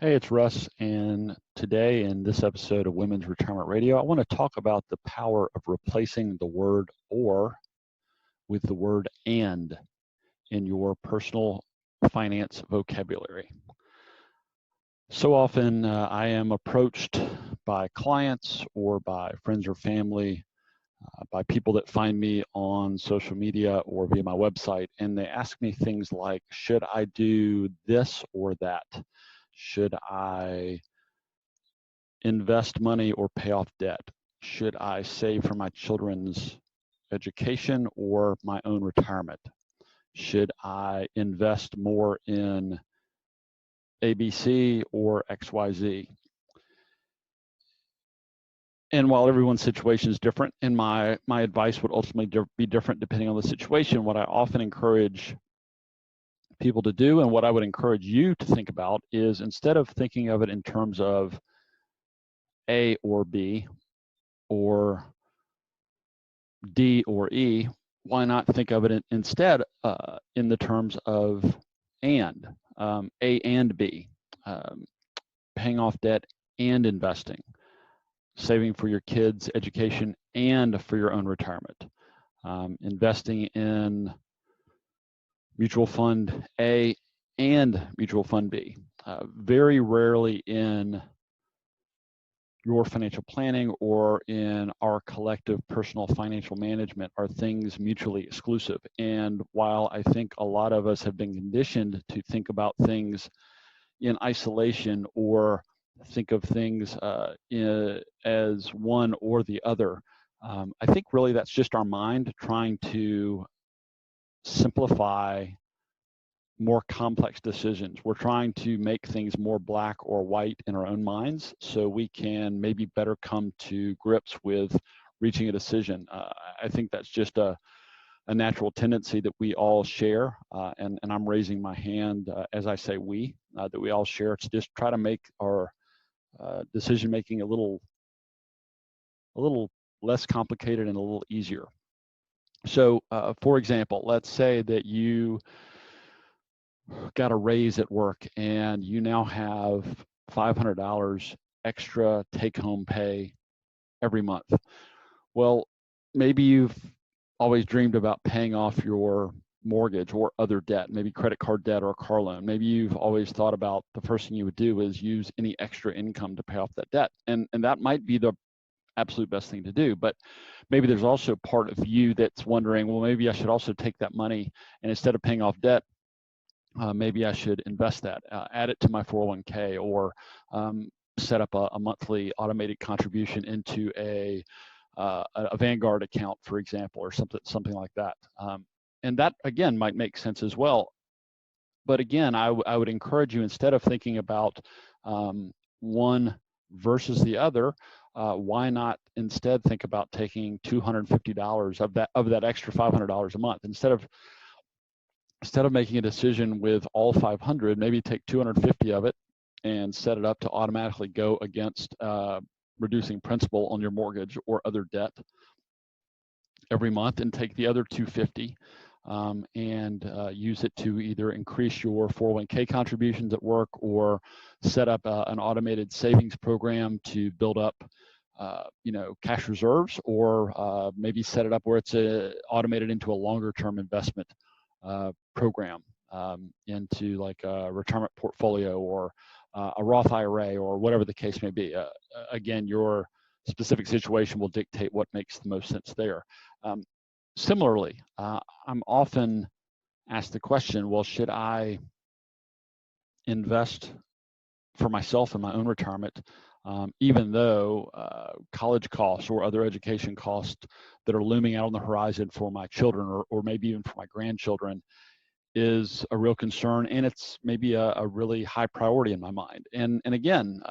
Hey, it's Russ, and today in this episode of Women's Retirement Radio, I want to talk about the power of replacing the word or with the word and in your personal finance vocabulary. So often I am approached by clients or by friends or family, by people that find me on social media or via my website, and they ask me things like, should I do this or that? Should I invest money or pay off debt? Should I save for my children's education or my own retirement? Should I invest more in ABC or XYZ? And while everyone's situation is different, and my advice would ultimately be different depending on the situation, what I often encourage people to do and what I would encourage you to think about is, instead of thinking of it in terms of A or B or D or E, why not think of it instead in the terms of and, A and B, paying off debt and investing, saving for your kids' education and for your own retirement, investing in mutual fund A and mutual fund B. Very rarely in your financial planning or in our collective personal financial management are things mutually exclusive. And while I think a lot of us have been conditioned to think about things in isolation or think of things as one or the other, I think really that's just our mind trying to simplify more complex decisions. We're trying to make things more black or white in our own minds so we can maybe better come to grips with reaching a decision. I think that's just a natural tendency that we all share, and I'm raising my hand as I say we, that we all share, to just try to make our decision making a little less complicated and a little easier. So for example, let's say that you got a raise at work and you now have $500 extra take-home pay every month. Well, maybe you've always dreamed about paying off your mortgage or other debt, maybe credit card debt or a car loan. Maybe you've always thought about the first thing you would do is use any extra income to pay off that debt. And that might be the absolute best thing to do. But maybe there's also part of you that's wondering, well, maybe I should also take that money and instead of paying off debt, maybe I should invest that, add it to my 401k, or set up a monthly automated contribution into a Vanguard account, for example, or something like that. And that, again, might make sense as well. But again, I would encourage you, instead of thinking about one versus the other, why not instead think about taking $250 of that extra $500 a month? Instead of making a decision with all 500, maybe take 250 of it and set it up to automatically go against reducing principal on your mortgage or other debt every month, and take the other 250 and use it to either increase your 401k contributions at work or set up an automated savings program to build up cash reserves, or maybe set it up where it's automated into a longer term investment program, into like a retirement portfolio or a Roth IRA or whatever the case may be. Again, your specific situation will dictate what makes the most sense there. Similarly, I'm often asked the question, well, should I invest for myself in my own retirement, even though college costs or other education costs that are looming out on the horizon for my children, or maybe even for my grandchildren, is a real concern, and it's maybe a really high priority in my mind. And again,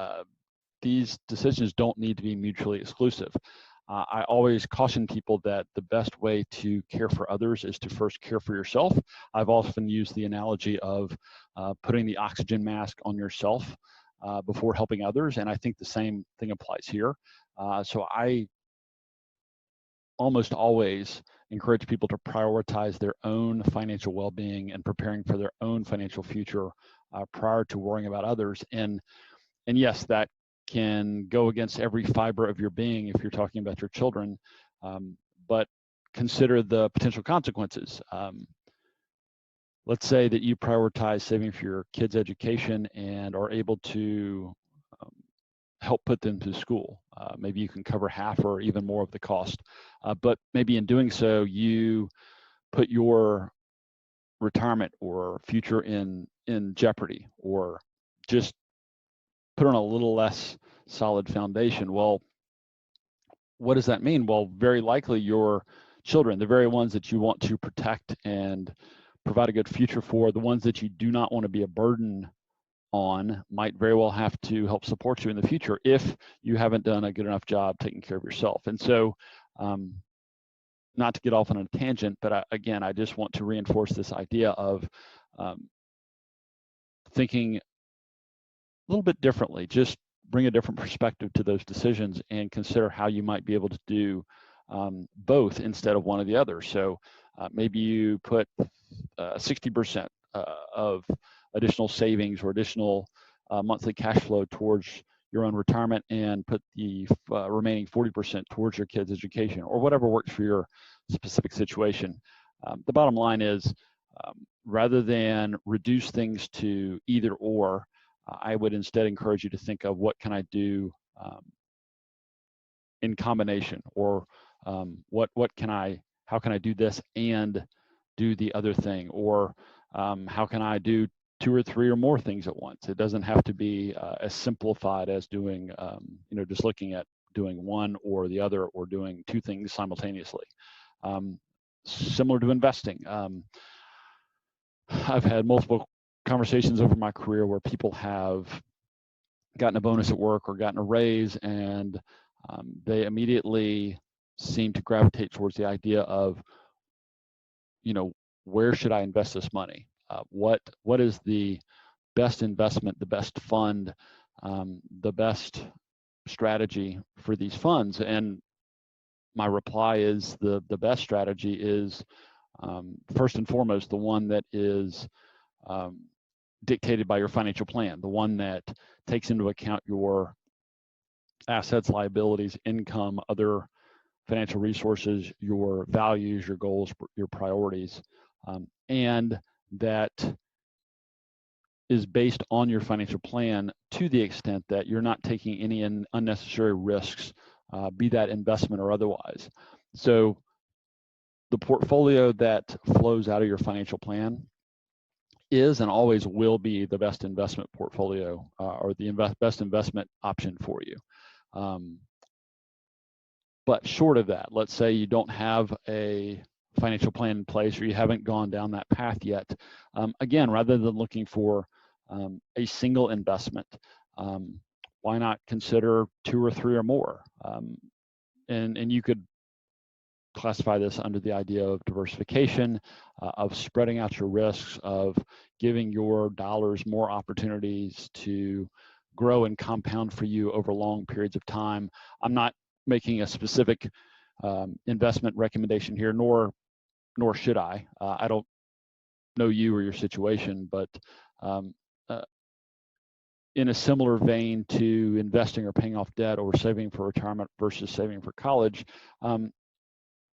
these decisions don't need to be mutually exclusive. I always caution people that the best way to care for others is to first care for yourself. I've often used the analogy of putting the oxygen mask on yourself before helping others, and I think the same thing applies here. So I almost always encourage people to prioritize their own financial well-being and preparing for their own financial future prior to worrying about others. And yes, that can go against every fiber of your being if you're talking about your children, but consider the potential consequences. Let's say that you prioritize saving for your kids' education and are able to help put them to school. Maybe you can cover half or even more of the cost, but maybe in doing so, you put your retirement or future in jeopardy, or just put on a little less solid foundation. Well, what does that mean? Well, very likely your children, the very ones that you want to protect and provide a good future for, the ones that you do not want to be a burden on, might very well have to help support you in the future if you haven't done a good enough job taking care of yourself. And so, not to get off on a tangent, but again, I just want to reinforce this idea of thinking a little bit differently. Just bring a different perspective to those decisions and consider how you might be able to do both instead of one or the other. So maybe you put 60% of additional savings or additional monthly cash flow towards your own retirement, and put the remaining 40% towards your kids' education, or whatever works for your specific situation. The bottom line is, rather than reduce things to either or, I would instead encourage you to think of what can I do in combination, or how can I do this and do the other thing, or how can I do 2 or 3 or more things at once. It doesn't have to be as simplified as doing, just looking at doing one or the other, or doing 2 things simultaneously. Similar to investing. I've had multiple conversations over my career where people have gotten a bonus at work or gotten a raise, and they immediately seem to gravitate towards the idea of, where should I invest this money? What is the best investment, the best fund, the best strategy for these funds? And my reply is the best strategy is, first and foremost, the one that is dictated by your financial plan, the one that takes into account your assets, liabilities, income, other financial resources, your values, your goals, your priorities, and that is based on your financial plan to the extent that you're not taking any unnecessary risks, be that investment or otherwise. So the portfolio that flows out of your financial plan is and always will be the best investment portfolio, or the best investment option for you. But short of that, let's say you don't have a financial plan in place, or you haven't gone down that path yet. Again, rather than looking for a single investment, why not consider 2 or 3 or more? And you could classify this under the idea of diversification, of spreading out your risks, of giving your dollars more opportunities to grow and compound for you over long periods of time. I'm not making a specific investment recommendation here, nor should I. I don't know you or your situation, but in a similar vein to investing or paying off debt, or saving for retirement versus saving for college,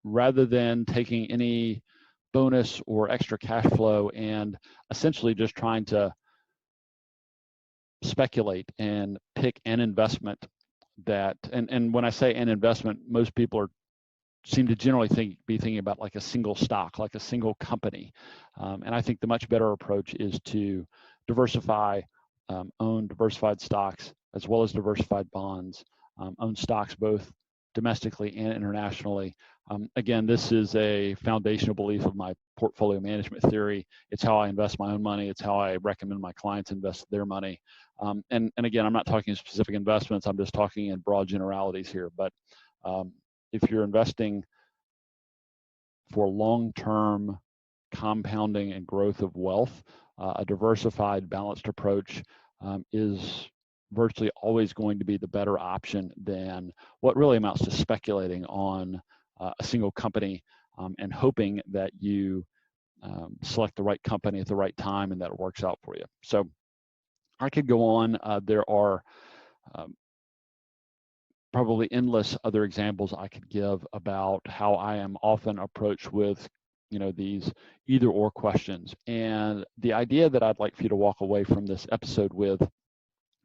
rather than taking any bonus or extra cash flow and essentially just trying to speculate and pick an investment that, and when I say an investment, most people seem to generally be thinking about like a single stock, like a single company. And I think the much better approach is to diversify, own diversified stocks as well as diversified bonds, own stocks both domestically and internationally. Again, this is a foundational belief of my portfolio management theory. It's how I invest my own money. It's how I recommend my clients invest their money. And again, I'm not talking specific investments. I'm just talking in broad generalities here. But if you're investing for long-term compounding and growth of wealth, a diversified, balanced approach is virtually always going to be the better option than what really amounts to speculating on a single company and hoping that you select the right company at the right time and that it works out for you. So I could go on. There are probably endless other examples I could give about how I am often approached with, these either or questions. And the idea that I'd like for you to walk away from this episode with,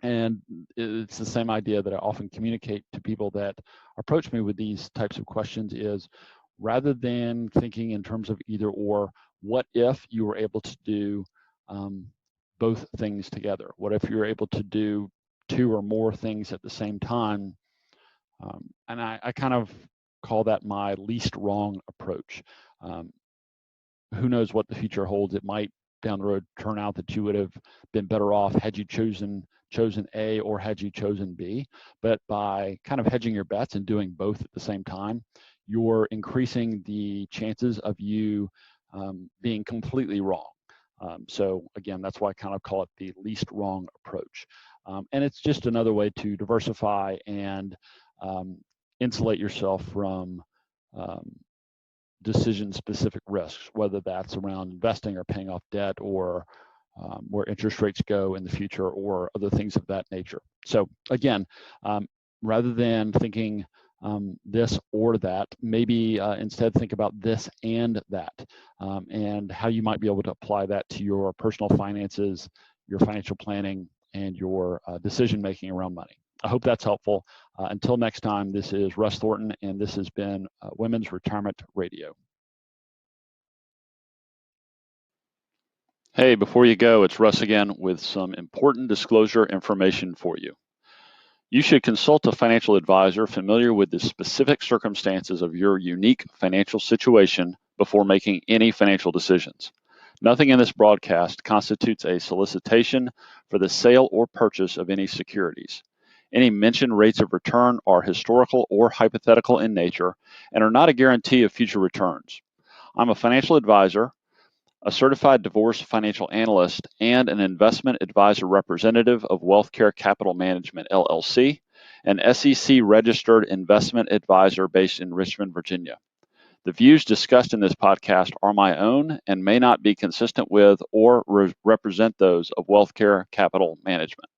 and it's the same idea that I often communicate to people that approach me with these types of questions, is rather than thinking in terms of either or, what if you were able to do both things together? What if you were able to do two or more things at the same time? And I kind of call that my least wrong approach. Who knows what the future holds? It might down the road turn out that you would have been better off had you chosen A or had you chosen B. But by kind of hedging your bets and doing both at the same time, you're increasing the chances of you being completely wrong. So again, that's why I kind of call it the least wrong approach. And it's just another way to diversify and insulate yourself from decision-specific risks, whether that's around investing or paying off debt, or where interest rates go in the future, or other things of that nature. So again, rather than thinking this or that, maybe instead think about this and that, and how you might be able to apply that to your personal finances, your financial planning, and your decision-making around money. I hope that's helpful. Until next time, this is Russ Thornton, and this has been Women's Retirement Radio. Hey, before you go, it's Russ again with some important disclosure information for you. You should consult a financial advisor familiar with the specific circumstances of your unique financial situation before making any financial decisions. Nothing in this broadcast constitutes a solicitation for the sale or purchase of any securities. Any mentioned rates of return are historical or hypothetical in nature and are not a guarantee of future returns. I'm a financial advisor, a certified divorce financial analyst, and an investment advisor representative of WealthCare Capital Management, LLC, an SEC-registered investment advisor based in Richmond, Virginia. The views discussed in this podcast are my own and may not be consistent with or represent those of WealthCare Capital Management.